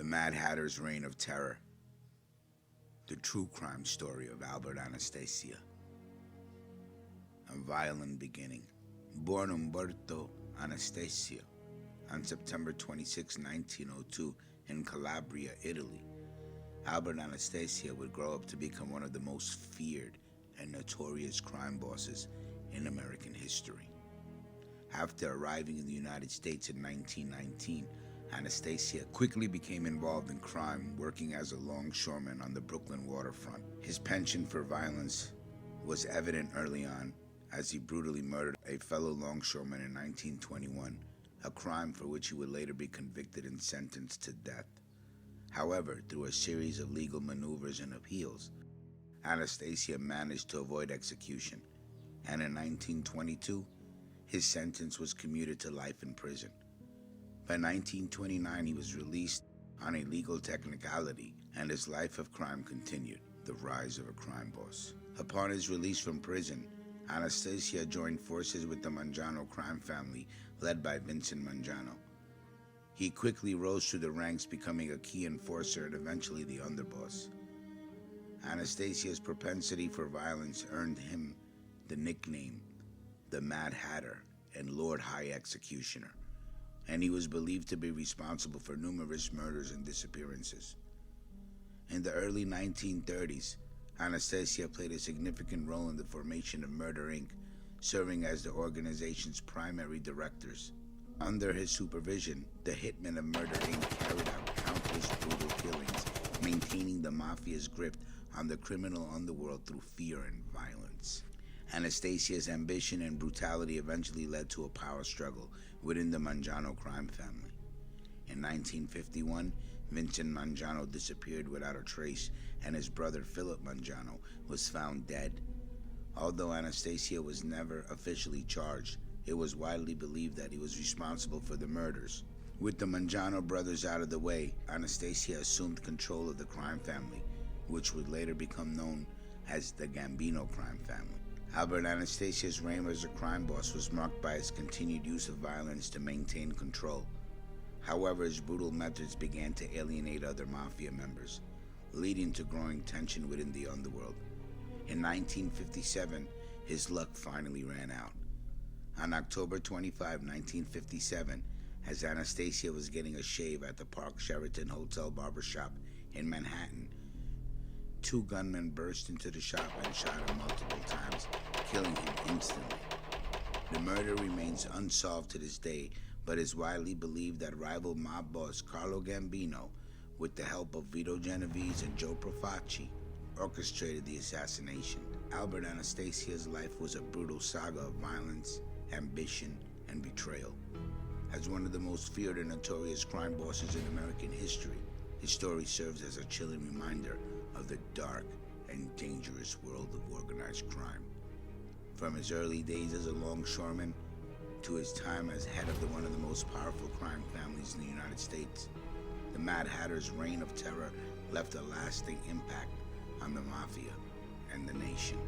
The Mad Hatter's Reign of Terror. The true crime story of Albert Anastasia. A violent beginning. Born Umberto Anastasia on September 26, 1902 in Calabria, Italy, Albert Anastasia would grow up to become one of the most feared and notorious crime bosses in American history. After arriving in the United States in 1919, Anastasia quickly became involved in crime, working as a longshoreman on the Brooklyn waterfront. His penchant for violence was evident early on, as he brutally murdered a fellow longshoreman in 1921, a crime for which he would later be convicted and sentenced to death. However, through a series of legal maneuvers and appeals, Anastasia managed to avoid execution, and in 1922, his sentence was commuted to life in prison. By 1929, he was released on a legal technicality, and his life of crime continued, the rise of a crime boss. Upon his release from prison, Anastasia joined forces with the Mangiano crime family, led by Vincent Mangiano. He quickly rose through the ranks, becoming a key enforcer and eventually the underboss. Anastasia's propensity for violence earned him the nickname the Mad Hatter and Lord High Executioner, and he was believed to be responsible for numerous murders and disappearances. In the early 1930s, Anastasia played a significant role in the formation of Murder Inc., serving as the organization's primary directors. Under his supervision, the hitmen of Murder Inc. carried out countless brutal killings, maintaining the Mafia's grip on the criminal underworld through fear and violence. Anastasia's ambition and brutality eventually led to a power struggle within the Mangiano crime family. In 1951, Vincent Mangiano disappeared without a trace, and his brother Philip Mangiano was found dead. Although Anastasia was never officially charged, it was widely believed that he was responsible for the murders. With the Mangiano brothers out of the way, Anastasia assumed control of the crime family, which would later become known as the Gambino crime family. Albert Anastasia's reign as a crime boss was marked by his continued use of violence to maintain control. However, his brutal methods began to alienate other Mafia members, leading to growing tension within the underworld. In 1957, his luck finally ran out. On October 25, 1957, as Anastasia was getting a shave at the Park Sheraton Hotel barbershop in Manhattan, two gunmen burst into the shop and shot him multiple times, killing him instantly. The murder remains unsolved to this day, but is widely believed that rival mob boss Carlo Gambino, with the help of Vito Genovese and Joe Profaci, orchestrated the assassination. Albert Anastasia's life was a brutal saga of violence, ambition, and betrayal. As one of the most feared and notorious crime bosses in American history, his story serves as a chilling reminder of the dark and dangerous world of organized crime. From his early days as a longshoreman to his time as head of one of the most powerful crime families in the United States, the Mad Hatter's reign of terror left a lasting impact on the Mafia and the nation.